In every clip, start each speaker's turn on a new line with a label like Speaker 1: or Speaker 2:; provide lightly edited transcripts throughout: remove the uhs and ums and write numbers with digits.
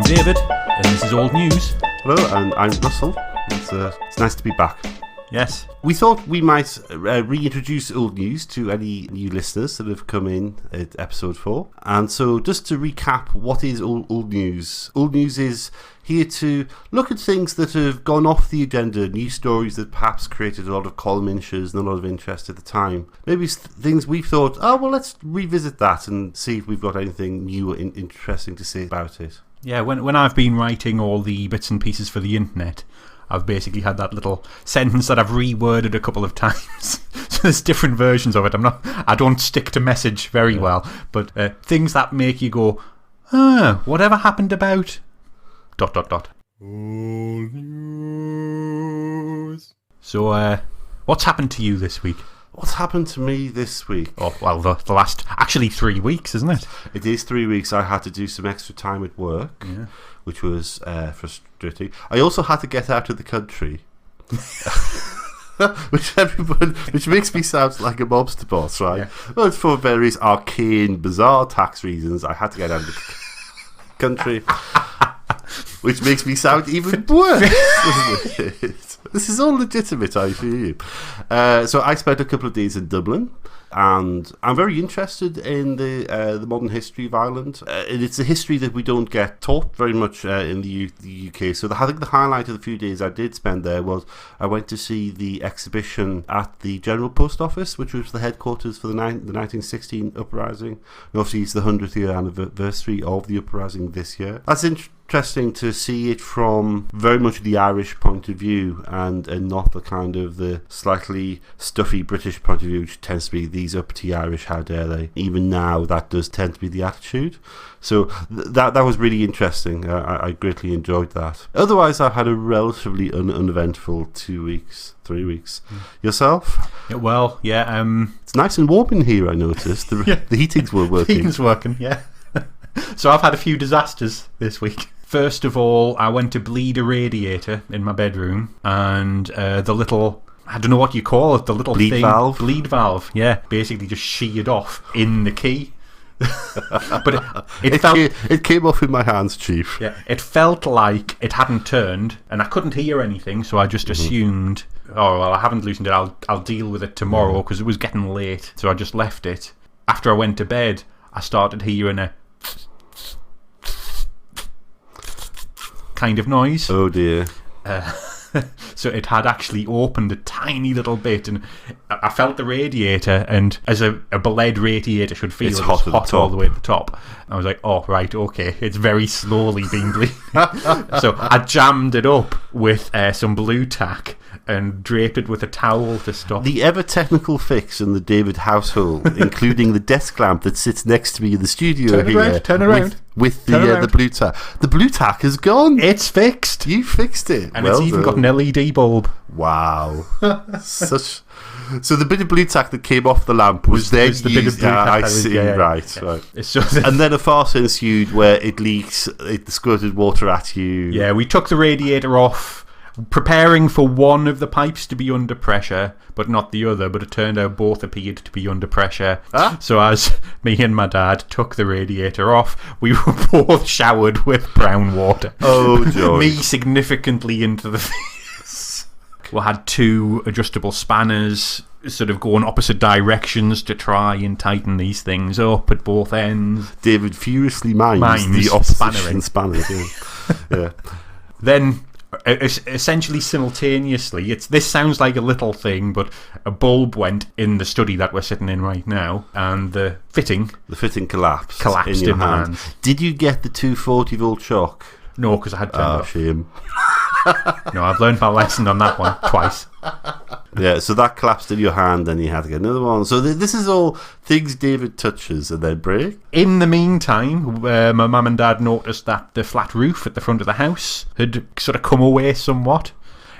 Speaker 1: I'm David, and this is Old News.
Speaker 2: Hello, and I'm Russell. It's nice to be back.
Speaker 1: Yes.
Speaker 2: We thought we might reintroduce Old News to any new listeners that have come in at episode 4. And so just to recap, what is Old News? Old News is here to look at things that have gone off the agenda, news stories that perhaps created a lot of column inches and a lot of interest at the time. Maybe things we've thought, let's revisit that and see if we've got anything new and interesting to say about it.
Speaker 1: Yeah, when I've been writing all the bits and pieces for the internet, I've basically had that little sentence that I've reworded a couple of times. So there's different versions of it. I don't stick to message very well, but things that make you go, whatever happened about ... Old News. So, what's happened to you this week?
Speaker 2: What's happened to me this week?
Speaker 1: Oh, well, the last, actually 3 weeks, isn't it?
Speaker 2: It is 3 weeks. I had to do some extra time at work, which was frustrating. I also had to get out of the country, which makes me sound like a mobster boss, right? Yeah. Well, it's for various arcane, bizarre tax reasons. I had to get out of the country, which makes me sound even worse, doesn't it? This is all legitimate, I feel you. So I spent a couple of days in Dublin, and I'm very interested in the modern history of Ireland. It's a history that we don't get taught very much in the UK. So I think the highlight of the few days I did spend there was I went to see the exhibition at the General Post Office, which was the headquarters for the 1916 uprising. And obviously, it's the 100th year anniversary of the uprising this year. That's interesting to see it from very much the Irish point of view and not the kind of the slightly stuffy British point of view, which tends to be these uppity Irish, how dare they. Even now, that does tend to be the attitude. So that was really interesting. I greatly enjoyed that. Otherwise, I've had a relatively uneventful 3 weeks. Yourself?
Speaker 1: Well, yeah.
Speaker 2: It's nice and warm in here, I noticed. The heating's working.
Speaker 1: The heating's working, yeah. So I've had a few disasters this week. First of all, I went to bleed a radiator in my bedroom, and the little, I don't know what you call it, the little
Speaker 2: bleed valve?
Speaker 1: Bleed valve, yeah, basically just sheared off in the key. But
Speaker 2: it came off in my hands, Chief.
Speaker 1: Yeah, it felt like it hadn't turned, and I couldn't hear anything, so I just assumed, I haven't loosened it, I'll deal with it tomorrow, because it was getting late, so I just left it. After I went to bed, I started hearing a kind of noise.
Speaker 2: Oh dear.
Speaker 1: So it had actually opened a tiny little bit, and I felt the radiator, and as a bled radiator should feel,
Speaker 2: it's
Speaker 1: it
Speaker 2: hot,
Speaker 1: was hot all the way at the top. I was like, oh right, okay, it's very slowly being bleeding. So I jammed it up with some blue tack and draped it with a towel to stop.
Speaker 2: The ever technical fix in the David household, including the desk lamp that sits next to me in the studio
Speaker 1: Turn around.
Speaker 2: With the blue tack. The blue tack is gone.
Speaker 1: It's fixed.
Speaker 2: You fixed it.
Speaker 1: And it's even got an LED bulb.
Speaker 2: Wow. So the bit of blue tack that came off the lamp was then
Speaker 1: the bit of blue tack.
Speaker 2: I see, right. And then a farce ensued where it leaks, it squirted water at you.
Speaker 1: Yeah, we took the radiator off, preparing for one of the pipes to be under pressure, but not the other, but it turned out both appeared to be under pressure. So as me and my dad took the radiator off, we were both showered with brown water.
Speaker 2: Oh, joy.
Speaker 1: Me significantly into the face. We had 2 adjustable spanners sort of going opposite directions to try and tighten these things up at both ends.
Speaker 2: David furiously mines the opposition spanners. Yeah.
Speaker 1: Then essentially simultaneously, this sounds like a little thing, but a bulb went in the study that we're sitting in right now, and the fitting
Speaker 2: collapsed
Speaker 1: in
Speaker 2: your
Speaker 1: my
Speaker 2: hand.
Speaker 1: hands.
Speaker 2: Did you get the 240-volt shock?
Speaker 1: No, because I had turned off.
Speaker 2: Shame.
Speaker 1: No, I've learned my lesson on that one twice.
Speaker 2: Yeah, so that collapsed in your hand, and you had to get another one. So this is all things David touches and then break.
Speaker 1: In the meantime, my mum and dad noticed that the flat roof at the front of the house had sort of come away somewhat.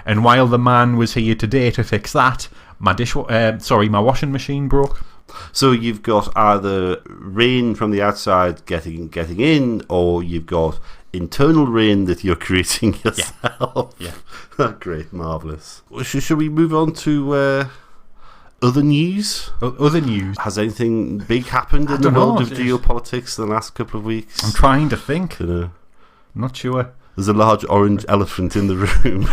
Speaker 1: And while the man was here today to fix that, my washing machine broke.
Speaker 2: So you've got either rain from the outside getting in, or you've got internal rain that you're creating yourself.
Speaker 1: Yeah.
Speaker 2: Great, marvellous. Should we move on to other news?
Speaker 1: Other news?
Speaker 2: Has anything big happened in the world of geopolitics in the last couple of weeks?
Speaker 1: I'm trying to think. Not sure.
Speaker 2: There's a large orange elephant in the room.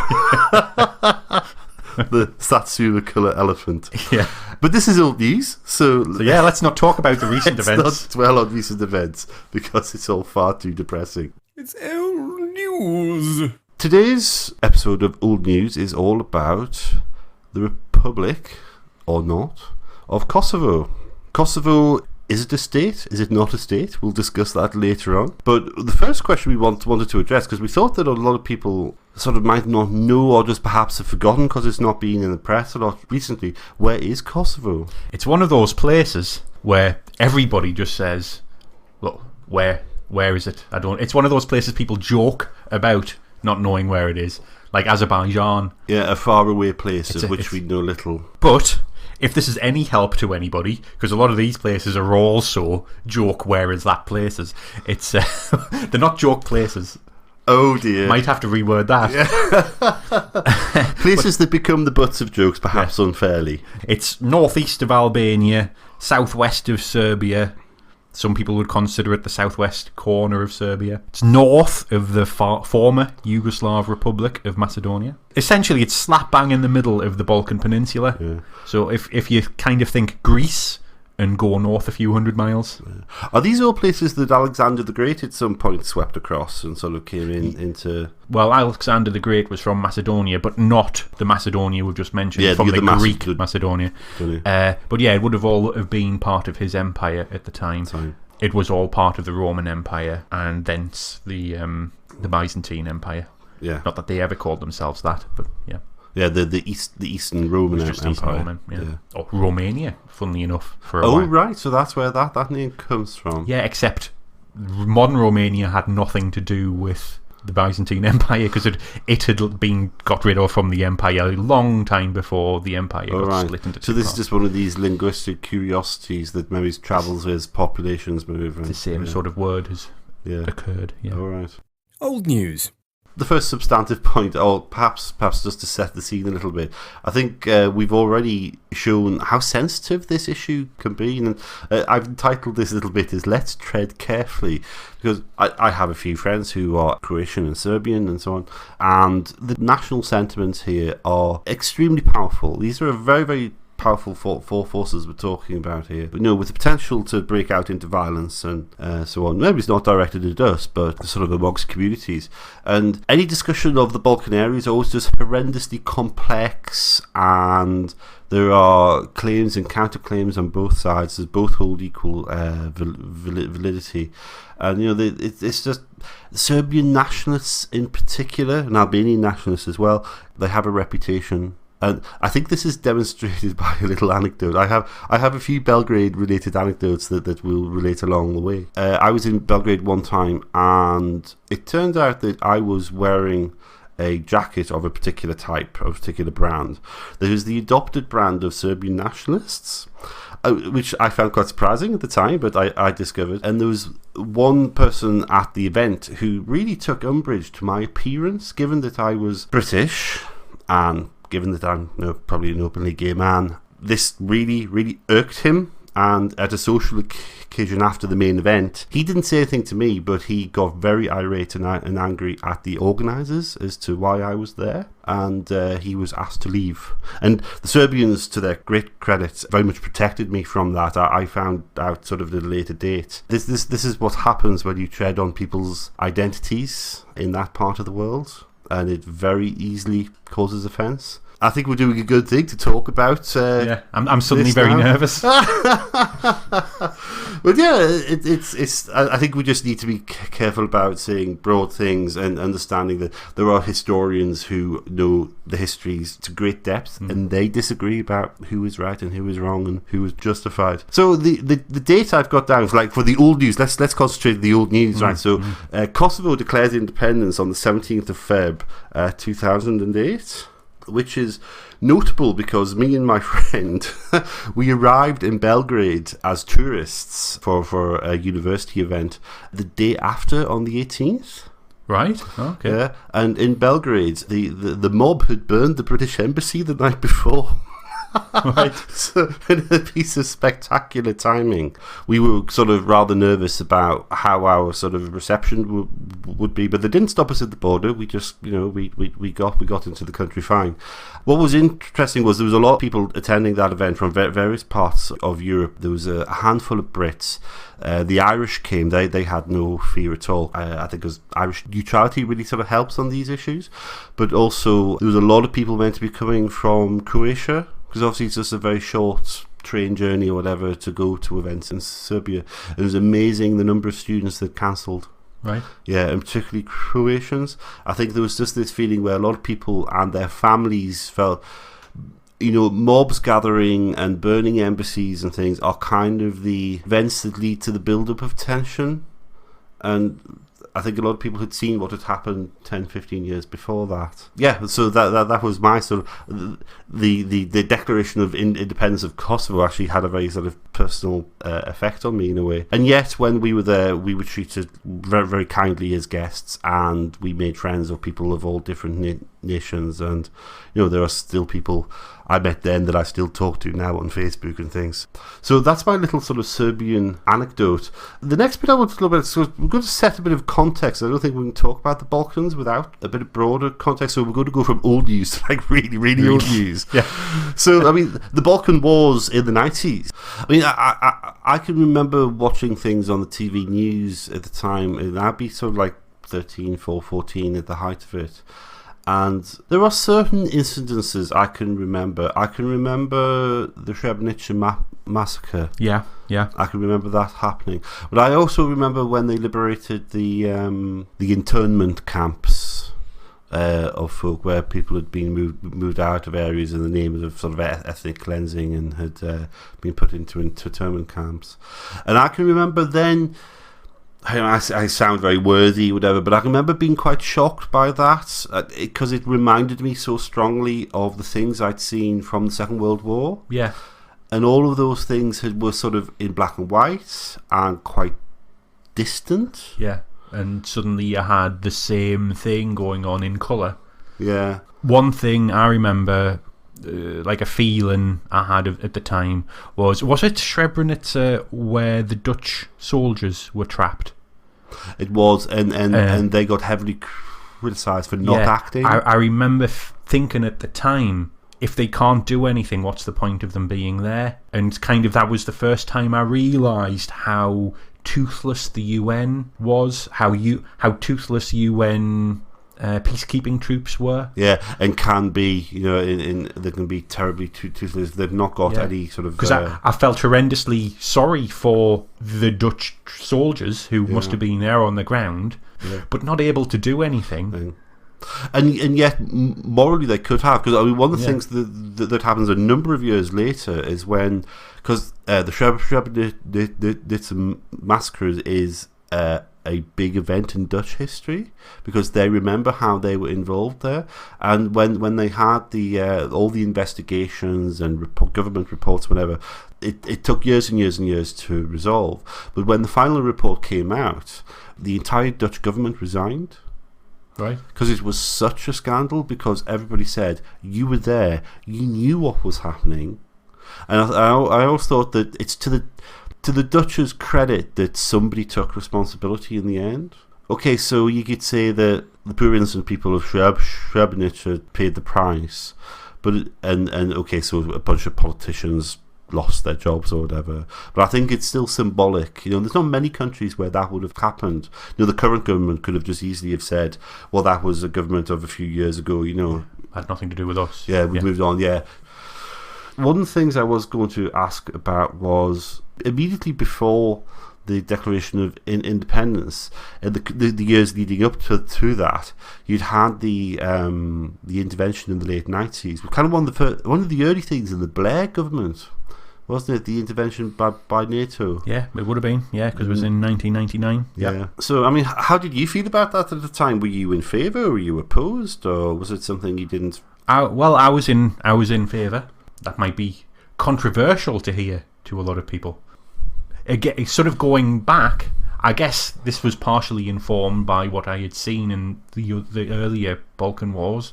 Speaker 2: The Satsuma colour elephant.
Speaker 1: Yeah.
Speaker 2: But this is old news, so
Speaker 1: yeah, let's not talk about the recent
Speaker 2: let's
Speaker 1: events.
Speaker 2: not dwell on recent events because it's all far too depressing.
Speaker 3: It's old news.
Speaker 2: Today's episode of Old News is all about the Republic, or not, of Kosovo. Kosovo, is it a state? Is it not a state? We'll discuss that later on. But the first question we wanted to address, because we thought that a lot of people sort of might not know or just perhaps have forgotten because it's not been in the press a lot recently, where is Kosovo?
Speaker 1: It's one of those places where everybody just says, "Look, where is it?" It's one of those places people joke about not knowing where it is, like Azerbaijan.
Speaker 2: Yeah, a faraway place of which we know little.
Speaker 1: But if this is any help to anybody, because a lot of these places are also joke where is that places. It's they're not joke places.
Speaker 2: Oh dear.
Speaker 1: Might have to reword that.
Speaker 2: Yeah. Places that become the butts of jokes, perhaps unfairly.
Speaker 1: It's northeast of Albania, southwest of Serbia. Some people would consider it the southwest corner of Serbia. It's north of the former Yugoslav Republic of Macedonia. Essentially, it's slap bang in the middle of the Balkan Peninsula. Yeah. So if you kind of think Greece and go north a few hundred miles.
Speaker 2: Yeah. Are these all places that Alexander the Great at some point swept across and sort of came into...
Speaker 1: Well, Alexander the Great was from Macedonia, but not the Macedonia we've just mentioned, from the Greek Macedonia. But yeah, it would have all have been part of his empire at the time. It was all part of the Roman Empire and thence the Byzantine Empire.
Speaker 2: Yeah.
Speaker 1: Not that they ever called themselves that, but yeah.
Speaker 2: Yeah, the Eastern Roman Empire.
Speaker 1: Eastern Roman, yeah. Or Romania, funnily enough, for a
Speaker 2: while.
Speaker 1: while.
Speaker 2: Right, so that's where that name comes from.
Speaker 1: Yeah, except modern Romania had nothing to do with the Byzantine Empire because it had been got rid of from the empire a long time before the empire got split into two.
Speaker 2: So this is just one of these linguistic curiosities that maybe travels as populations move.
Speaker 1: The same sort of word has occurred. Yeah.
Speaker 2: All right.
Speaker 3: Old news.
Speaker 2: The first substantive point, or perhaps just to set the scene a little bit, I think we've already shown how sensitive this issue can be, and I've entitled this little bit as "Let's Tread Carefully," because I have a few friends who are Croatian and Serbian and so on, and the national sentiments here are extremely powerful. These are very, very powerful four forces we're talking about here, but with the potential to break out into violence and so on. Maybe it's not directed at us, but sort of amongst communities. And any discussion of the Balkan area is always just horrendously complex, and there are claims and counterclaims on both sides as both hold equal validity. And it's just Serbian nationalists in particular, and Albanian nationalists as well, they have a reputation. And I think this is demonstrated by a little anecdote. I have a few Belgrade-related anecdotes that will relate along the way. I was in Belgrade one time, and it turned out that I was wearing a jacket of a particular type, of a particular brand. That was the adopted brand of Serbian nationalists, which I found quite surprising at the time, but I discovered. And there was one person at the event who really took umbrage to my appearance, given that I was British and given that I'm probably an openly gay man. This really, really irked him, and at a social occasion after the main event, he didn't say anything to me, but he got very irate and angry at the organisers as to why I was there, and he was asked to leave. And the Serbians, to their great credit, very much protected me from that. I found out sort of at a later date. This is what happens when you tread on people's identities in that part of the world, and it very easily causes offence. I think we're doing a good thing to talk about.
Speaker 1: I'm suddenly very nervous.
Speaker 2: But yeah, it's. I think we just need to be careful about saying broad things and understanding that there are historians who know the histories to great depth, and they disagree about who is right and who is wrong and who is justified. So the date I've got down for the old news. Let's concentrate on the old news, right? So Kosovo declared independence on the 17th of Feb, 2008. Which is notable because me and my friend, we arrived in Belgrade as tourists for a university event the day after, on the 18th.
Speaker 1: Right, okay.
Speaker 2: Yeah, and in Belgrade, the mob had burned the British embassy the night before.
Speaker 1: Right.
Speaker 2: So, in a piece of spectacular timing, we were sort of rather nervous about how our sort of reception would be, but they didn't stop us at the border. We just, we got into the country fine. What was interesting was there was a lot of people attending that event from various parts of Europe. There was a handful of Brits. The Irish came. They had no fear at all. I think because Irish neutrality really sort of helps on these issues. But also there was a lot of people meant to be coming from Croatia, because obviously it's just a very short train journey or whatever to go to events in Serbia. It was amazing the number of students that cancelled.
Speaker 1: Right.
Speaker 2: Yeah, and particularly Croatians. I think there was just this feeling where a lot of people and their families felt, mobs gathering and burning embassies and things are kind of the events that lead to the build-up of tension. And I think a lot of people had seen what had happened 10, 15 years before that. Yeah, so that was my sort of... The declaration of independence of Kosovo actually had a very sort of personal effect on me in a way. And yet, when we were there, we were treated very, very kindly as guests, and we made friends of people of all different nations. And, there are still people I met then that I still talk to now on Facebook and things. So that's my little sort of Serbian anecdote. The next bit I want to talk about, so we're going to set a bit of context. I don't think we can talk about the Balkans without a bit of broader context. So we're going to go from old news to like really, really old news.
Speaker 1: Yeah.
Speaker 2: So, the Balkan Wars in the 90s. I can remember watching things on the TV news at the time, and I'd be sort of like 14 at the height of it. And there are certain incidences I can remember. I can remember the Srebrenica massacre.
Speaker 1: Yeah.
Speaker 2: I can remember that happening. But I also remember when they liberated the internment camps of folk where people had been moved out of areas in the name of sort of ethnic cleansing and had been put into internment camps. And I can remember then... I sound very worthy, whatever, but I remember being quite shocked by that because it reminded me so strongly of the things I'd seen from the Second World War.
Speaker 1: Yeah.
Speaker 2: And all of those things were sort of in black and white and quite distant.
Speaker 1: Yeah. And suddenly you had the same thing going on in colour.
Speaker 2: Yeah.
Speaker 1: One thing I remember... like a feeling I had at the time was it Srebrenica where the Dutch soldiers were trapped?
Speaker 2: It was, and they got heavily criticised for not acting.
Speaker 1: I remember thinking at the time, if they can't do anything, what's the point of them being there? And kind of that was the first time I realised how toothless the UN was, how toothless UN peacekeeping troops were.
Speaker 2: Yeah, and can be, they can be terribly toothless. They've not got any sort of...
Speaker 1: Because I felt horrendously sorry for the Dutch soldiers who must have been there on the ground, but not able to do anything.
Speaker 2: And yet, morally, they could have. Because one of the things that happens a number of years later is when... Because the Srebrenica massacre is... a big event in Dutch history because they remember how they were involved there, and when they had the all the investigations and government reports, whatever, it took years and years and years to resolve. But when the final report came out, the entire Dutch government resigned.
Speaker 1: Right.
Speaker 2: Because it was such a scandal, because everybody said, you were there, you knew what was happening. And I always thought that it's to the Dutch's credit that somebody took responsibility in the end. Okay, so you could say that the poor innocent people of Srebrenica paid the price, but okay, so a bunch of politicians lost their jobs or whatever. But I think it's still symbolic. There's not many countries where that would have happened. The current government could have just easily have said, well, that was a government of a few years ago,
Speaker 1: Had nothing to do with us.
Speaker 2: Yeah, we moved on, yeah. One of the things I was going to ask about was immediately before the Declaration of Independence, in the years leading up to that, you'd had the intervention in the late 90s. Kind of one of the early things in the Blair government, wasn't it? The intervention by NATO.
Speaker 1: Yeah, it would have been. Yeah, because it was in 1999.
Speaker 2: Yeah. So, how did you feel about that at the time? Were you in favour? Were you opposed? Or was it something you didn't...
Speaker 1: I was in favour. That might be controversial to hear to a lot of people. Again, sort of going back, I guess this was partially informed by what I had seen in the earlier Balkan Wars.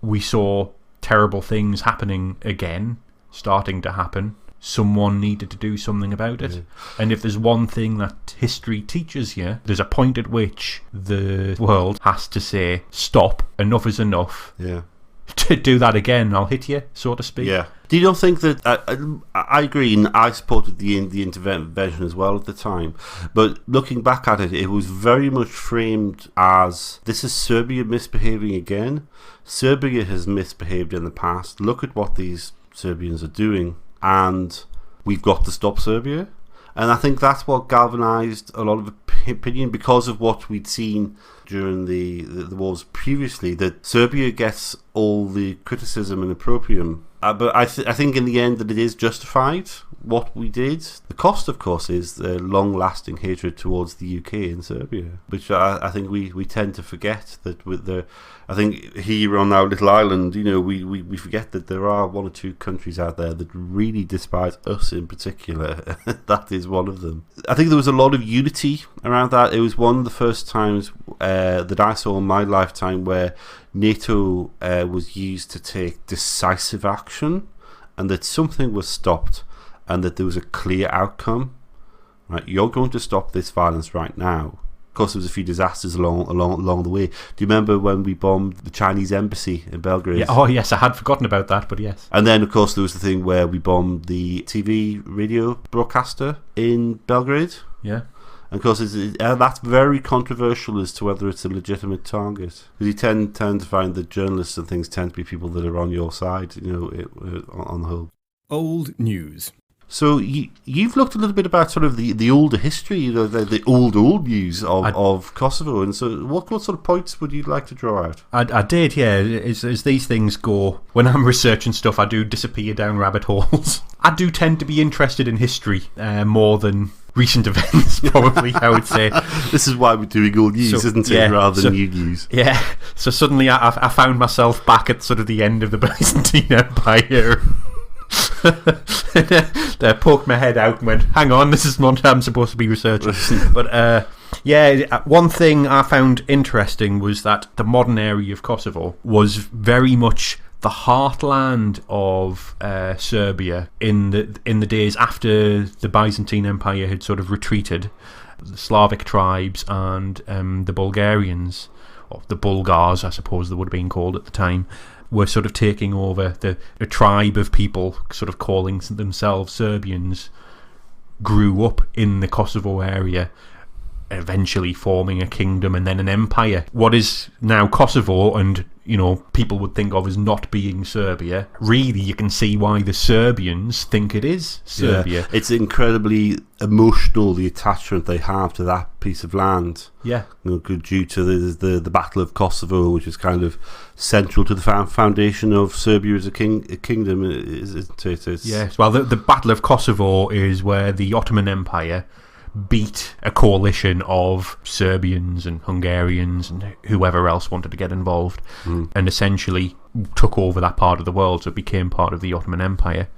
Speaker 1: We saw terrible things happening again. starting to happen, someone needed to do something about it. And if there's one thing that history teaches you, there's a point at which the world has to say, stop, enough is enough.
Speaker 2: Yeah.
Speaker 1: To do that again, I'll hit you, so to speak.
Speaker 2: Yeah. Do you not think that I agree, and I supported the intervention as well at the time, but looking back at it, it was very much framed as, this is Serbia misbehaving again. Serbia has misbehaved in the past. Look at what these Serbians are doing, and we've got to stop Serbia. And I think that's what galvanised a lot of opinion, because of what we'd seen during the wars previously, that Serbia gets all the criticism and opprobrium. But I think in the end that it is justified, what we did. The cost, of course, is the long-lasting hatred towards the UK and Serbia, which I think we tend to forget. That with I think here on our little island, we forget that there are one or two countries out there that really despise us in particular. That is one of them. I think there was a lot of unity around that. It was one of the first times that I saw in my lifetime where NATO was used to take decisive action, and that something was stopped, and that there was a clear outcome. Right, you're going to stop this violence right now. Of course, there was a few disasters along the way. Do you remember when we bombed the Chinese embassy in Belgrade?
Speaker 1: Yeah, oh yes, I had forgotten about that, but yes.
Speaker 2: And then, of course, there was the thing where we bombed the TV radio broadcaster in Belgrade.
Speaker 1: Yeah.
Speaker 2: And of course, that's very controversial as to whether it's a legitimate target. Because you tend to find that journalists and things tend to be people that are on your side, on the whole.
Speaker 3: Old news.
Speaker 2: So you've looked a little bit about sort of the older history, the old news of Kosovo. And so what sort of points would you like to draw out?
Speaker 1: I did, yeah. As these things go, when I'm researching stuff, I do disappear down rabbit holes. I do tend to be interested in history more than recent events, probably, I would say.
Speaker 2: This is why we're doing old news, isn't it, rather than new news?
Speaker 1: Yeah, so suddenly I found myself back at sort of the end of the Byzantine Empire. I poked my head out and went, hang on, this is not what I'm supposed to be researching. But one thing I found interesting was that the modern area of Kosovo was very much the heartland of Serbia in the days after the Byzantine Empire had sort of retreated. The Slavic tribes and the Bulgarians, or the Bulgars, I suppose they would have been called at the time, were sort of taking over. The tribe of people sort of calling themselves Serbians grew up in the Kosovo area, eventually forming a kingdom and then an empire. What is now Kosovo, and people would think of as not being Serbia, really you can see why the Serbians think it is Serbia.
Speaker 2: Yeah, it's incredibly emotional, the attachment they have to that piece of land.
Speaker 1: Yeah,
Speaker 2: due to the Battle of Kosovo, which is kind of central to the foundation of Serbia as a kingdom, isn't it?
Speaker 1: Yes, well, the Battle of Kosovo is where the Ottoman Empire beat a coalition of Serbians and Hungarians and whoever else wanted to get involved, and essentially took over that part of the world, so it became part of the Ottoman Empire.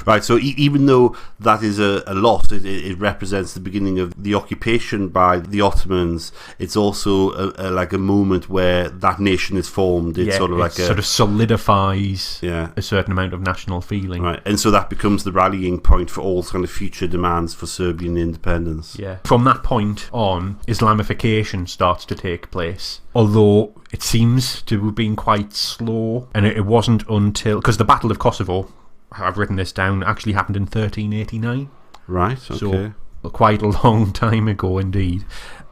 Speaker 2: Right, so even though that is a loss, it represents the beginning of the occupation by the Ottomans. It's also like a moment where that nation is formed. It's sort of
Speaker 1: solidifies a certain amount of national feeling.
Speaker 2: Right, and so that becomes the rallying point for all kind of future demands for Serbian independence.
Speaker 1: Yeah. From that point on, Islamification starts to take place. Although it seems to have been quite slow, and it wasn't until, because the Battle of Kosovo, I've written this down, actually happened in 1389.
Speaker 2: Right, okay.
Speaker 1: So quite a long time ago indeed.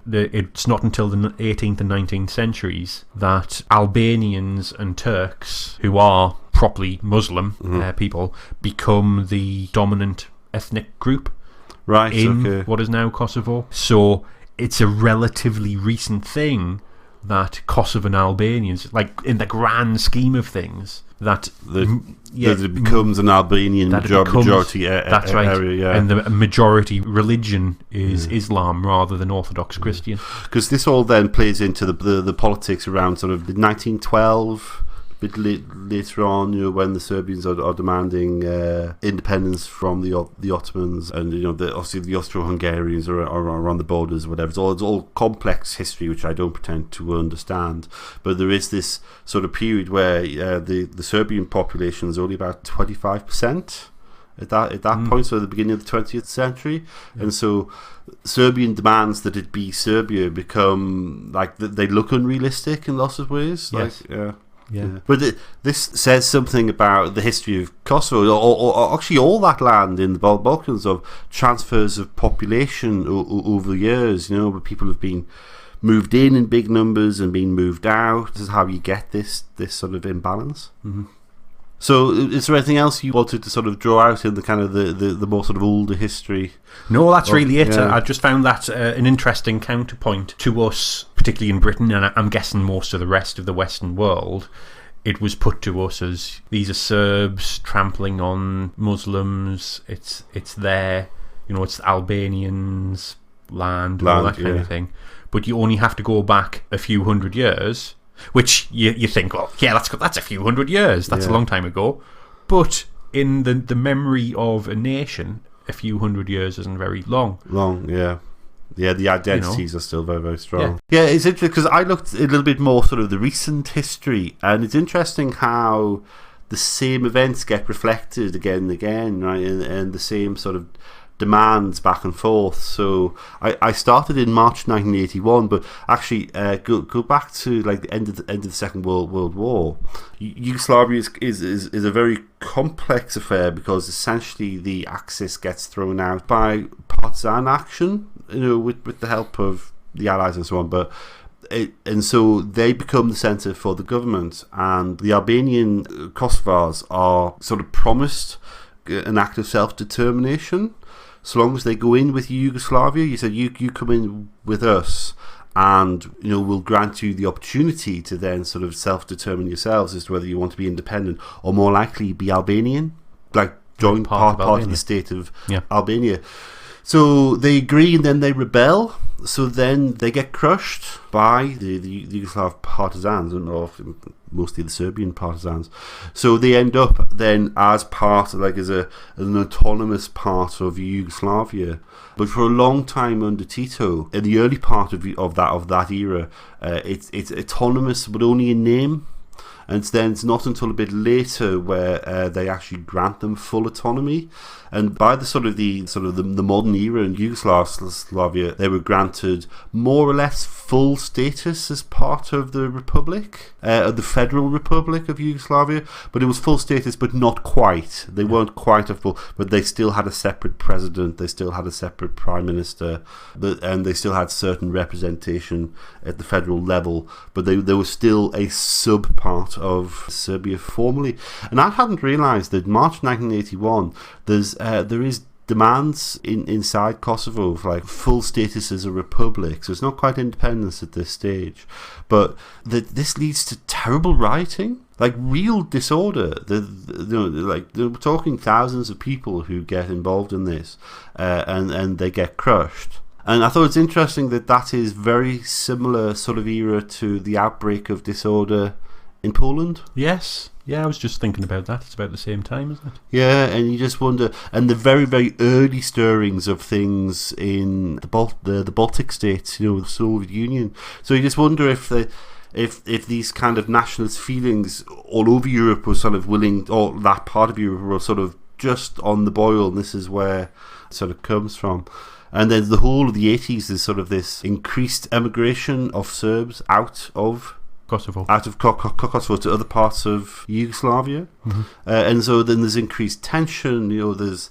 Speaker 1: It's not until the 18th and 19th centuries that Albanians and Turks, who are properly Muslim people, become the dominant ethnic group in what is now Kosovo. So it's a relatively recent thing that Kosovan Albanians, like in the grand scheme of things, that
Speaker 2: it becomes an Albanian majority
Speaker 1: that's right,
Speaker 2: area, yeah.
Speaker 1: And the majority religion is Islam rather than Orthodox Christian.
Speaker 2: Because this all then plays into the politics around sort of the 1912 bit later on, when the Serbians are demanding independence from the Ottomans, and obviously the Austro-Hungarians are on the borders, whatever. It's all complex history which I don't pretend to understand. But there is this sort of period where the Serbian population is only about 25%. At that point, so at the beginning of the 20th century, and so Serbian demands that it be Serbia become like they look unrealistic in lots of ways.
Speaker 1: Yes.
Speaker 2: But this says something about the history of Kosovo, or actually all that land in the Balkans, of transfers of population over the years. Where people have been moved in big numbers and been moved out. This is how you get this sort of imbalance. Mm-hmm. So, is there anything else you wanted to sort of draw out in the kind of the more sort of older history?
Speaker 1: No, that's really it. I just found that an interesting counterpoint to us, particularly in Britain, and I'm guessing most of the rest of the Western world. It was put to us as these are Serbs trampling on Muslims. It's their, it's Albanians' land, all that kind of thing. But you only have to go back a few hundred years. Which you think, well, yeah, that's a few hundred years. That's a long time ago. But in the memory of a nation, a few hundred years isn't very long.
Speaker 2: Yeah, the identities are still very, very strong. Yeah, it's interesting because I looked a little bit more sort of the recent history, and it's interesting how the same events get reflected again and again, right? And the same sort of demands back and forth. So I started in March 1981, but actually go back to like the end of the Second World War. Yugoslavia is a very complex affair because essentially the Axis gets thrown out by partisan action, with the help of the Allies and so on. And so they become the centre for the government, and the Albanian Kosovars are sort of promised an act of self-determination. So long as they go in with Yugoslavia, you said you come in with us, and we'll grant you the opportunity to then sort of self-determine yourselves as to whether you want to be independent or more likely be Albanian, like join part of the state of Albania. So they agree, and then they rebel. So then they get crushed by the Yugoslav partisans, or mostly the Serbian partisans. So they end up then as part, like as an autonomous part of Yugoslavia. But for a long time under Tito, in the early part of that era, it's autonomous, but only in name. And then it's not until a bit later where they actually grant them full autonomy. And by the modern era in Yugoslavia, they were granted more or less full status as part of the Republic, the Federal Republic of Yugoslavia. But it was full status, but not quite. They weren't quite a full, but they still had a separate president. They still had a separate prime minister, and they still had certain representation at the federal level. But they were still a sub part of Serbia formally. And I hadn't realised that March 1981 there is demands inside Kosovo for like full status as a republic. So it's not quite independence at this stage, but this leads to terrible rioting, like real disorder. We're talking thousands of people who get involved in this, and they get crushed. And I thought it's interesting that is very similar sort of era to the outbreak of disorder in Poland.
Speaker 1: Yes. Yeah, I was just thinking about that. It's about the same time, isn't it?
Speaker 2: Yeah, and you just wonder, and the very, very early stirrings of things in the Baltic states, the Soviet Union. So you just wonder if these kind of nationalist feelings all over Europe were sort of willing, or that part of Europe were sort of just on the boil, and this is where it sort of comes from. And then the whole of the 80s is sort of this increased emigration of Serbs out of Kosovo to other parts of Yugoslavia. Mm-hmm. And so then there's increased tension, there's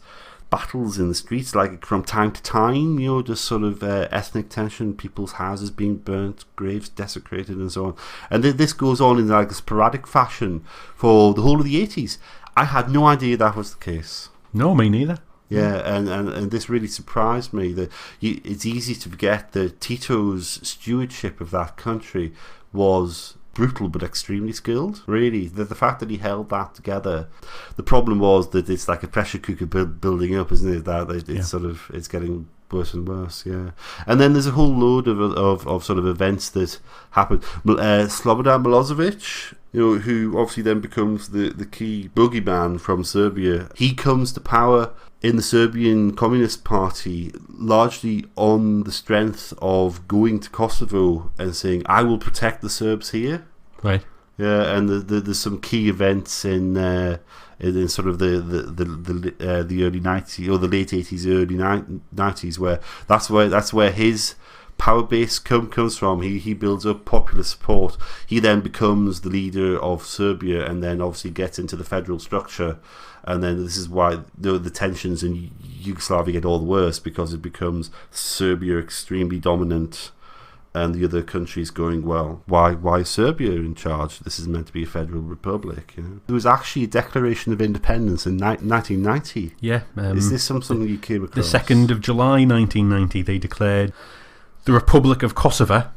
Speaker 2: battles in the streets, like from time to time, just sort of ethnic tension, people's houses being burnt, graves desecrated and so on. And this goes on in like a sporadic fashion for the whole of the 80s. I had no idea that was the case.
Speaker 1: No, me neither.
Speaker 2: Yeah, and this really surprised me. That it's easy to forget that Tito's stewardship of that country was brutal but extremely skilled. Really, the fact that he held that together. The problem was that it's like a pressure cooker building up, isn't it? That it's getting worse and worse. Yeah, and then there's a whole load of sort of events that happened. Slobodan Milosevic who obviously then becomes the key boogeyman from Serbia. He comes to power in the Serbian Communist Party largely on the strength of going to Kosovo and saying, I will protect the Serbs here.
Speaker 1: Right.
Speaker 2: Yeah, and there's some key events in sort of the early 90s or the late 80s, early 90s, where that's where his power base comes from. He builds up popular support. He then becomes the leader of Serbia, and then obviously gets into the federal structure. And then this is why the tensions in Yugoslavia get all the worse, because it becomes Serbia extremely dominant and the other countries going, well, why is Serbia in charge? This is meant to be a federal republic. There was actually a declaration of independence in 1990.
Speaker 1: Yeah.
Speaker 2: Is this something you came across?
Speaker 1: The 2nd of July 1990, they declared the Republic of Kosovo,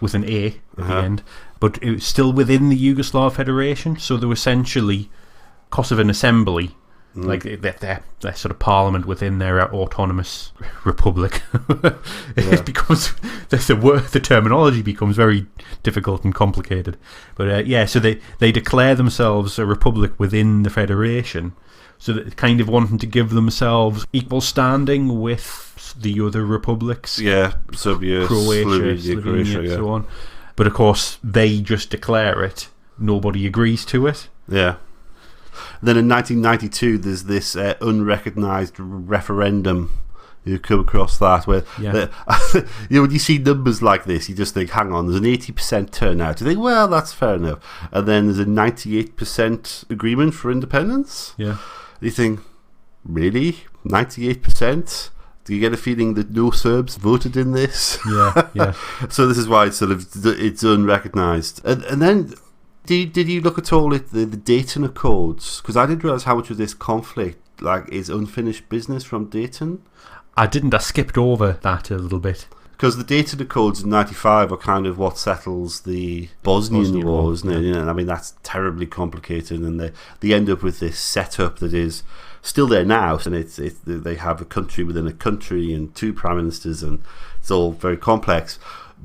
Speaker 1: with an A at the end, but it was still within the Yugoslav Federation, so they were essentially Kosovan Assembly, like their sort of parliament within their autonomous republic. It becomes the terminology becomes very difficult and complicated. But so they declare themselves a republic within the federation, so that kind of wanting to give themselves equal standing with the other republics.
Speaker 2: Yeah, Serbia,
Speaker 1: Croatia, Slovenia, so on. But of course, they just declare it. Nobody agrees to it.
Speaker 2: Yeah. Then in 1992, there's this unrecognised referendum. You come across that where when you see numbers like this, you just think, hang on, there's an 80% turnout. You think, well, that's fair enough. And then there's a 98% agreement for independence.
Speaker 1: Yeah.
Speaker 2: You think, really? 98%? Do you get a feeling that no Serbs voted in this?
Speaker 1: Yeah.
Speaker 2: So this is why it's unrecognised. And then, did you look at all at the Dayton Accords? Because I didn't realise how much of this conflict is unfinished business from Dayton.
Speaker 1: I didn't. I skipped over that a little bit.
Speaker 2: Because the Dayton Accords in '95 are kind of what settles the Bosnian War, isn't it? I mean, that's terribly complicated, and they end up with this setup that is still there now, and they have a country within a country and two prime ministers, and it's all very complex.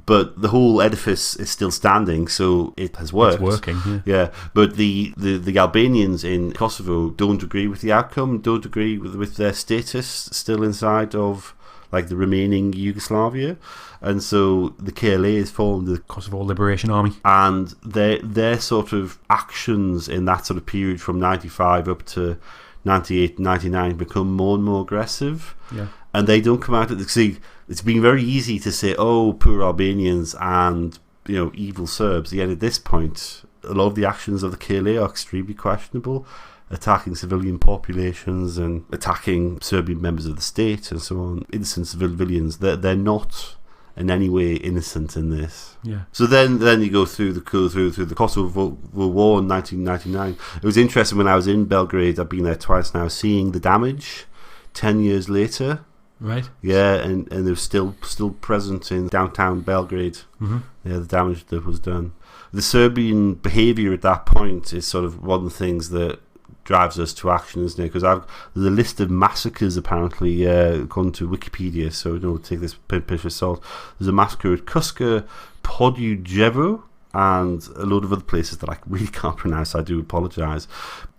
Speaker 2: But the whole edifice is still standing, so it has worked.
Speaker 1: It's working,
Speaker 2: yeah. But the Albanians in Kosovo don't agree with the outcome, don't agree with their status still inside of the remaining Yugoslavia, and so the KLA is formed, the
Speaker 1: Kosovo Liberation Army,
Speaker 2: and their sort of actions in that sort of period from 95 up to 98, 99 become more and more aggressive.
Speaker 1: Yeah.
Speaker 2: And they don't come out at see. It's been very easy to say, "Oh, poor Albanians and evil Serbs." Yet at this point, a lot of the actions of the KLA are extremely questionable, attacking civilian populations and attacking Serbian members of the state and so on. Innocent civilians. They're not in any way innocent in this.
Speaker 1: Yeah.
Speaker 2: So then you go through the Kosovo War in 1999. It was interesting when I was in Belgrade. I've been there twice now, seeing the damage 10 years later.
Speaker 1: Right.
Speaker 2: Yeah, and they're still present in downtown Belgrade.
Speaker 1: Mm-hmm.
Speaker 2: Yeah, the damage that was done. The Serbian behaviour at that point is sort of one of the things that drives us to action, isn't it? Because there's a list of massacres apparently according to Wikipedia, so take this pinch of salt. There's a massacre at Kuska, Podujevo, and a load of other places that I really can't pronounce. I do apologise.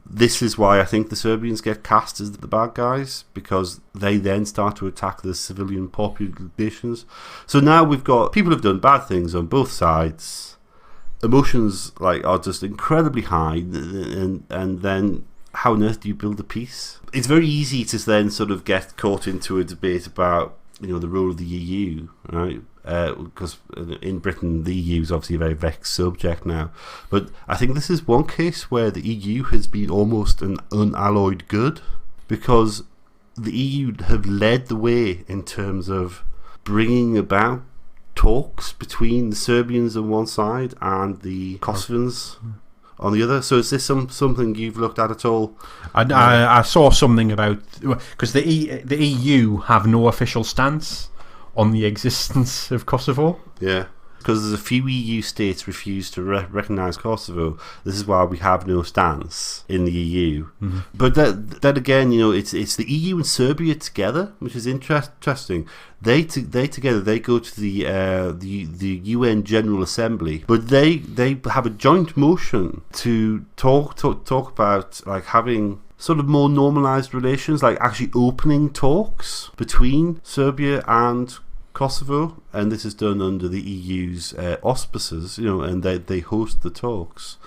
Speaker 2: This is why I think the Serbians get cast as the bad guys, because they then start to attack the civilian populations. So now we've got people who've done bad things on both sides. Emotions are just incredibly high, and then how on earth do you build a peace? It's very easy to then sort of get caught into a debate about the role of the EU, right? Because in Britain the EU is obviously a very vexed subject now, but I think this is one case where the EU has been almost an unalloyed good, because the EU have led the way in terms of bringing about talks between the Serbians on one side and the Kosovans on the other. So is this something you've looked at all?
Speaker 1: I saw something about, because the EU have no official stance on the existence of Kosovo.
Speaker 2: Yeah. because there's a few EU states refuse to recognise Kosovo. This is why we have no stance in the EU.
Speaker 1: Mm-hmm.
Speaker 2: But then again, it's the EU and Serbia together, which is interesting. They together they go to the UN General Assembly, but they have a joint motion to talk about like having sort of more normalised relations, like actually opening talks between Serbia and Kosovo, and this is done under the EU's auspices, and they host the talks,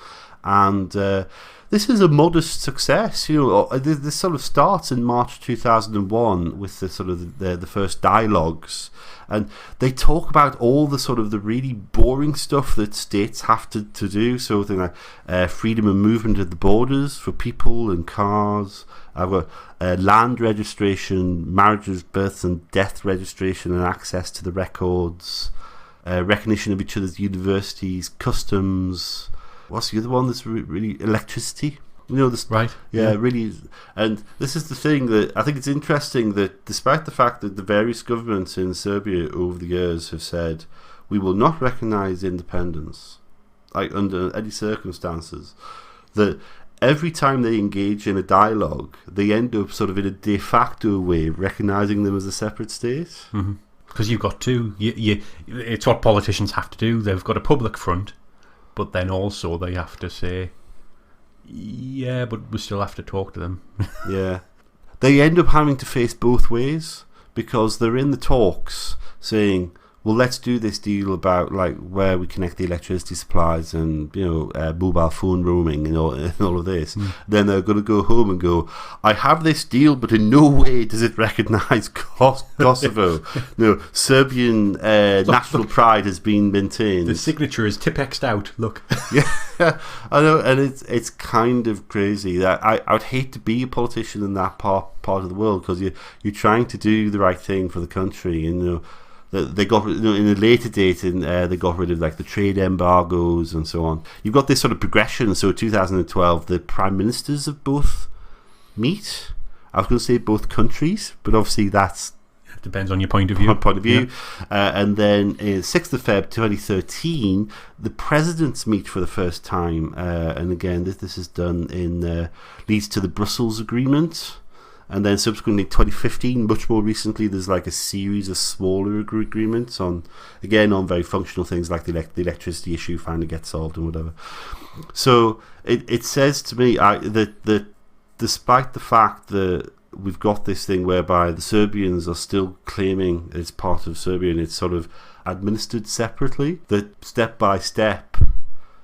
Speaker 2: and this is a modest success. This sort of starts in March 2001 with the sort of the first dialogues, and they talk about all the sort of the really boring stuff that states have to do. So things like freedom of movement at the borders for people and cars. I've got land registration, marriages, births and death registration and access to the records, recognition of each other's universities, customs. What's the other one that's really electricity? This,
Speaker 1: right?
Speaker 2: Yeah, really. And this is the thing that I think it's interesting that despite the fact that the various governments in Serbia over the years have said, we will not recognise independence, like under any circumstances, that every time they engage in a dialogue, they end up sort of in a de facto way recognising them as a separate state.
Speaker 1: Because you've got to. It's what politicians have to do. They've got a public front, but then also they have to say, yeah, but we still have to talk to them.
Speaker 2: Yeah. They end up having to face both ways because they're in the talks saying, well, let's do this deal about like where we connect the electricity supplies and mobile phone roaming and all of this. Then they're going to go home and go, I have this deal, but in no way does it recognise Kosovo. Serbian national pride has been maintained.
Speaker 1: The signature is Tipexed out. Look.
Speaker 2: Yeah, I know, and it's kind of crazy that I would hate to be a politician in that part of the world because you're trying to do the right thing for the country, and they got in a later date, and they got rid of like the trade embargoes and so on. You've got this sort of progression. So 2012, the prime ministers of both meet. I was going to say both countries, but obviously that's
Speaker 1: depends on your point of view.
Speaker 2: Yeah. And then 6th of Feb 2013, the presidents meet for the first time, and again this is done leads to the Brussels Agreement. And then subsequently 2015, much more recently, there's like a series of smaller agreements on very functional things like the electricity issue finally gets solved and whatever. So it says to me that despite the fact that we've got this thing whereby the Serbians are still claiming it's part of Serbia and it's sort of administered separately, that step by step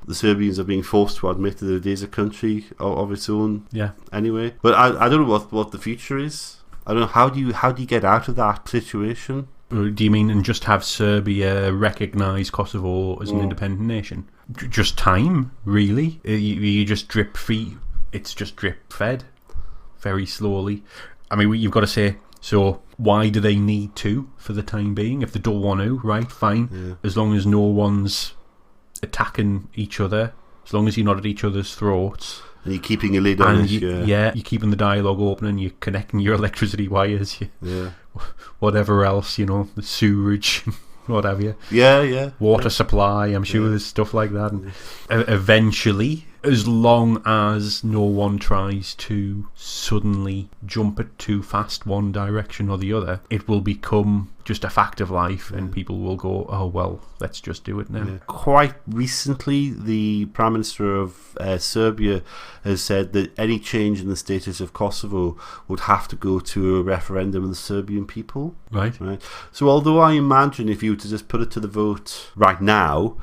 Speaker 2: the Serbians are being forced to admit that it is a country of its own.
Speaker 1: Yeah.
Speaker 2: Anyway, but I don't know what the future is. I don't know how do you get out of that situation.
Speaker 1: Do you mean and just have Serbia recognise Kosovo as an independent nation? Just time, really. You just drip feed. It's just drip fed, very slowly. I mean, you've got to say. So why do they need to for the time being? If they don't want to, right? Fine.
Speaker 2: Yeah.
Speaker 1: As long as no one's attacking each other, as long as you're not at each other's throats,
Speaker 2: and you're keeping a lid on it,
Speaker 1: you're keeping the dialogue open and you're connecting your electricity wires, whatever else, the sewerage, what have you, water supply. I'm sure there's stuff like that. And eventually, as long as no one tries to suddenly jump it too fast one direction or the other, it will become just a fact of life, and people will go, oh well, let's just do it now.
Speaker 2: Quite recently, the Prime Minister of Serbia has said that any change in the status of Kosovo would have to go to a referendum of the Serbian people.
Speaker 1: Right.
Speaker 2: So although I imagine if you were to just put it to the vote right now,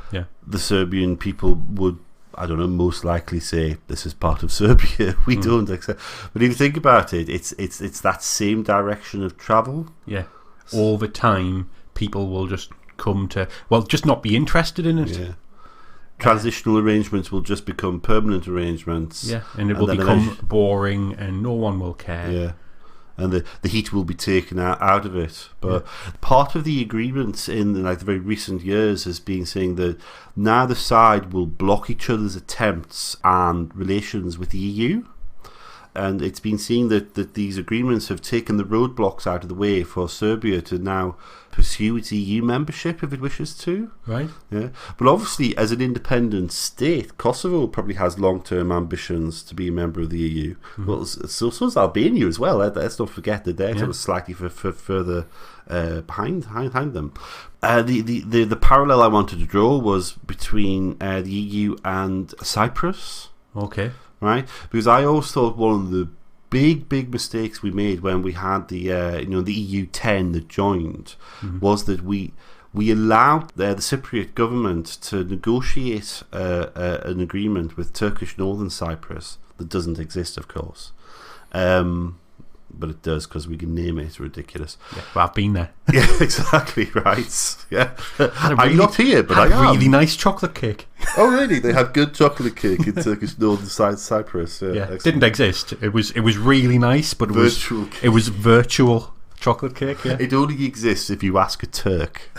Speaker 2: the Serbian people would, I don't know, most likely say this is part of Serbia. We don't accept. But if you think about it, it's that same direction of travel.
Speaker 1: Yeah. All the time, people will just come to, just not be interested in it. Yeah.
Speaker 2: Transitional arrangements will just become permanent arrangements.
Speaker 1: Yeah, and it will become boring and no one will care.
Speaker 2: Yeah. And the heat will be taken out of it. But part of the agreement in the very recent years has been saying that neither side will block each other's attempts and relations with the EU. And it's been seen that these agreements have taken the roadblocks out of the way for Serbia to now pursue its EU membership if it wishes to.
Speaker 1: Right.
Speaker 2: Yeah. But obviously, as an independent state, Kosovo probably has long-term ambitions to be a member of the EU. Well, so is Albania as well. Let's not forget that they're sort of slightly further behind them. The parallel I wanted to draw was between the EU and Cyprus.
Speaker 1: Okay.
Speaker 2: Right? Because I always thought one of the big mistakes we made when we had the the EU 10 that joined was that we allowed the Cypriot government to negotiate an agreement with Turkish Northern Cyprus that doesn't exist, of course. But it does because we can name it. It's ridiculous.
Speaker 1: Yeah, well, I've been there.
Speaker 2: Yeah, exactly right. Yeah,
Speaker 1: I'm
Speaker 2: really, not here, but I am.
Speaker 1: Really nice chocolate cake.
Speaker 2: Oh, really? They had good chocolate cake in Turkish Northern Cyprus. Yeah,
Speaker 1: it didn't exist. It was really nice, but it was virtual chocolate cake. Yeah,
Speaker 2: it only exists if you ask a Turk.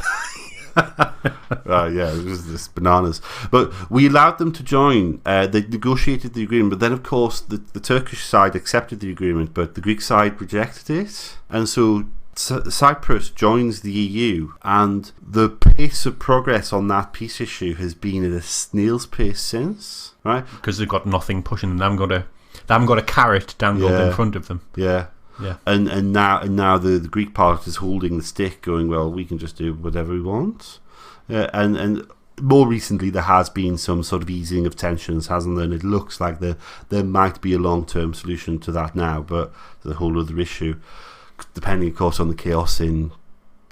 Speaker 2: Right, yeah, it was this bananas. But we allowed them to join. They negotiated the agreement, but then, of course, the Turkish side accepted the agreement, but the Greek side rejected it. And so Cyprus joins the EU, and the pace of progress on that peace issue has been at a snail's pace since, right?
Speaker 1: Because they've got nothing pushing them. They haven't got a carrot dangled in front of them.
Speaker 2: Yeah.
Speaker 1: Yeah.
Speaker 2: And now the Greek part is holding the stick, going, well, we can just do whatever we want. And more recently there has been some sort of easing of tensions, hasn't there? And it looks like there might be a long-term solution to that now, but there's a whole other issue, depending, of course, on the chaos in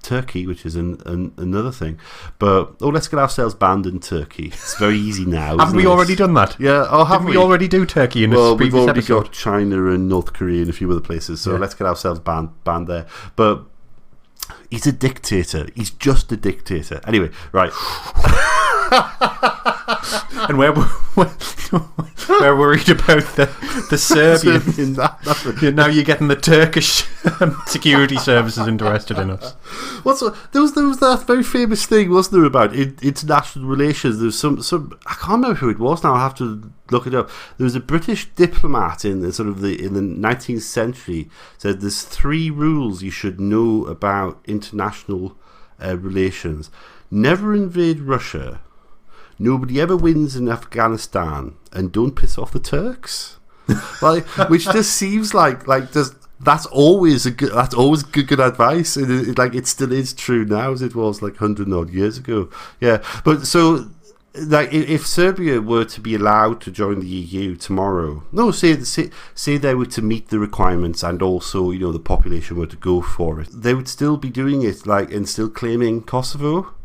Speaker 2: Turkey, which is another thing. But let's get ourselves banned in Turkey. It's very easy now.
Speaker 1: Haven't we already done that?
Speaker 2: Yeah.
Speaker 1: Haven't we already do Turkey in a previous
Speaker 2: we've already
Speaker 1: episode?
Speaker 2: got China and North Korea and a few other places, so let's get ourselves banned there. But he's a dictator. He's just a dictator. Anyway, right.
Speaker 1: And we're worried about the Serbians. Now you're getting the Turkish security services interested in us.
Speaker 2: There was that very famous thing, wasn't there, about international relations? There's some I can't remember who it was now. I have to look it up. There was a British diplomat in the 19th century said there's 3 rules you should know about international relations. Never invade Russia. Nobody ever wins in Afghanistan, and don't piss off the Turks. Which just seems like that's always good advice, and it still is true now as it was 100 odd years ago. Yeah, but so if Serbia were to be allowed to join the EU tomorrow, say they were to meet the requirements, and also the population were to go for it, they would still be doing it and still claiming Kosovo.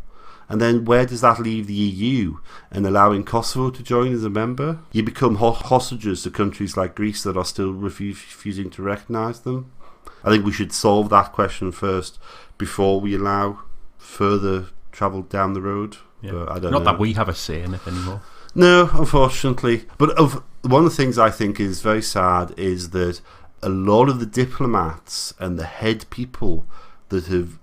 Speaker 2: And then where does that leave the EU and allowing Kosovo to join as a member? You become hostages to countries like Greece that are still refusing to recognise them. I think we should solve that question first before we allow further travel down the road.
Speaker 1: Yeah.
Speaker 2: But I don't
Speaker 1: know. Not that we have a say in it anymore.
Speaker 2: No, unfortunately. But one of the things I think is very sad is that a lot of the diplomats and the head people that have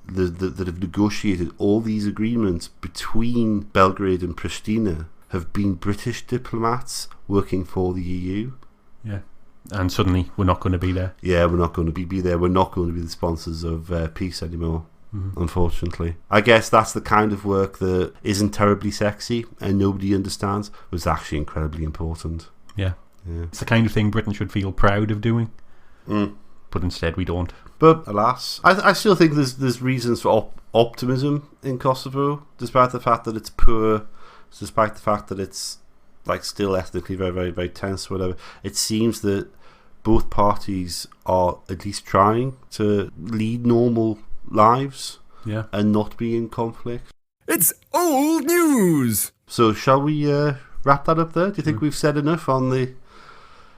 Speaker 2: negotiated all these agreements between Belgrade and Pristina have been British diplomats working for the EU.
Speaker 1: Yeah. And suddenly we're not going to be there.
Speaker 2: Yeah, we're not going to be there. We're not going to be the sponsors of peace anymore, unfortunately. I guess that's the kind of work that isn't terribly sexy and nobody understands, but it's actually incredibly important.
Speaker 1: Yeah. It's the kind of thing Britain should feel proud of doing. But instead we don't.
Speaker 2: But alas, I still think there's reasons for optimism in Kosovo, despite the fact that it's poor, despite the fact that it's still ethnically very, very, very tense or whatever. It seems that both parties are at least trying to lead normal lives and not be in conflict.
Speaker 3: It's old news!
Speaker 2: So shall we wrap that up there? Do you think we've said enough on the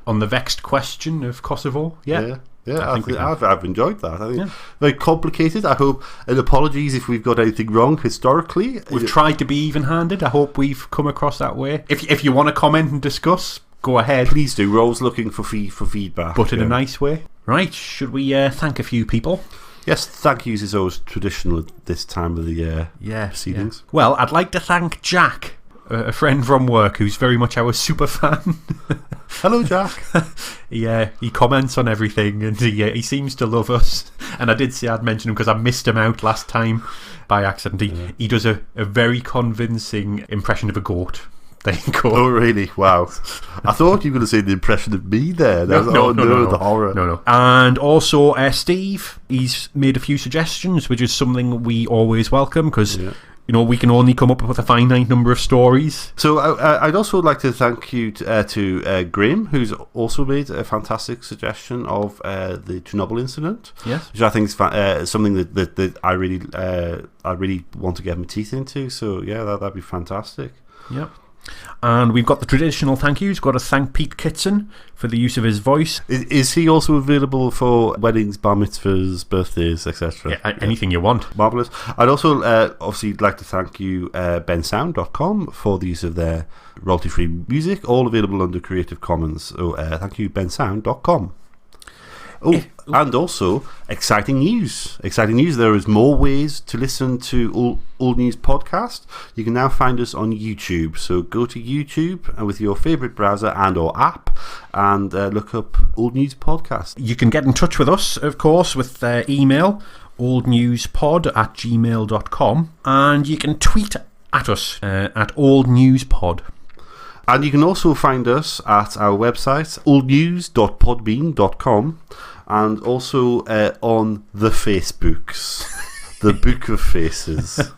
Speaker 1: vexed question of Kosovo? Yeah.
Speaker 2: Yeah, I've enjoyed that. I think very complicated. I hope, and apologies if we've got anything wrong historically.
Speaker 1: We've tried to be even-handed. I hope we've come across that way. If you want to comment and discuss, go ahead.
Speaker 2: Please do. We're always looking for feedback,
Speaker 1: but in a nice way. Right? Should we thank a few people?
Speaker 2: Yes, thank yous is always traditional at this time of the proceedings.
Speaker 1: Yeah. Well, I'd like to thank Jack, a friend from work who's very much our super fan.
Speaker 2: Hello, Jack.
Speaker 1: He comments on everything, and he seems to love us. And I did say I'd mention him because I missed him out last time by accident. He does a very convincing impression of a goat. There you go.
Speaker 2: Oh, really? Wow. I thought you were going to say the impression of me there. No, the horror.
Speaker 1: No. And also, Steve, he's made a few suggestions, which is something we always welcome because, we can only come up with a finite number of stories.
Speaker 2: So I'd also like to thank you to Graham, who's also made a fantastic suggestion of the Chernobyl incident.
Speaker 1: Yes.
Speaker 2: Which I think is something that I really want to get my teeth into. So, yeah, that'd be fantastic.
Speaker 1: Yep. And we've got the traditional thank yous. Got to thank Pete Kitson for the use of his voice.
Speaker 2: Is he also available for weddings, bar mitzvahs, birthdays, etc.?
Speaker 1: Yeah, anything you want.
Speaker 2: Marvellous. I'd also obviously like to thank you, bensound.com, for the use of their royalty-free music, all available under Creative Commons. So thank you, bensound.com. Oh, and also, exciting news. Exciting news. There is more ways to listen to Old News Podcast. You can now find us on YouTube. So go to YouTube with your favourite browser and or app and look up Old News Podcast.
Speaker 1: You can get in touch with us, of course, with email, oldnewspod@gmail.com. And you can tweet at us at oldnewspod.
Speaker 2: And you can also find us at our website, oldnews.podbean.com, and also on the Facebooks, the Book of Faces.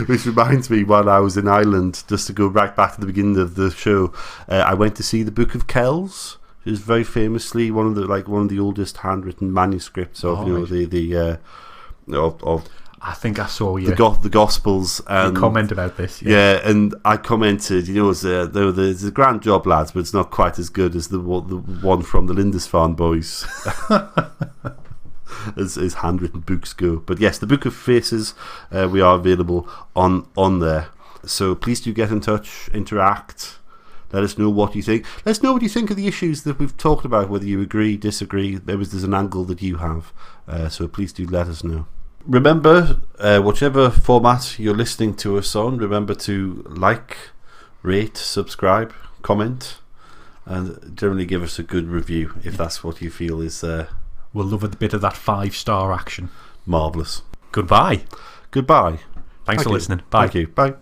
Speaker 2: Which reminds me, while I was in Ireland, just to go right back to the beginning of the show, I went to see the Book of Kells, which is very famously one of the oldest handwritten manuscripts of
Speaker 1: I think I saw you.
Speaker 2: The Gospels. And,
Speaker 1: you comment about this.
Speaker 2: Yeah, and I commented, there's a grand job, lads, but it's not quite as good as the one from the Lindisfarne boys. as handwritten books go. But yes, the Book of Faces, we are available on there. So please do get in touch, interact. Let us know what you think. Let us know what you think of the issues that we've talked about, whether you agree, disagree. There's an angle that you have. So please do let us know. Remember, whichever format you're listening to us on, remember to like, rate, subscribe, comment, and generally give us a good review if that's what you feel is...
Speaker 1: We'll love a bit of that 5-star action.
Speaker 2: Marvellous.
Speaker 1: Goodbye.
Speaker 2: Goodbye.
Speaker 1: Thanks for listening. Bye.
Speaker 2: Thank you. Bye.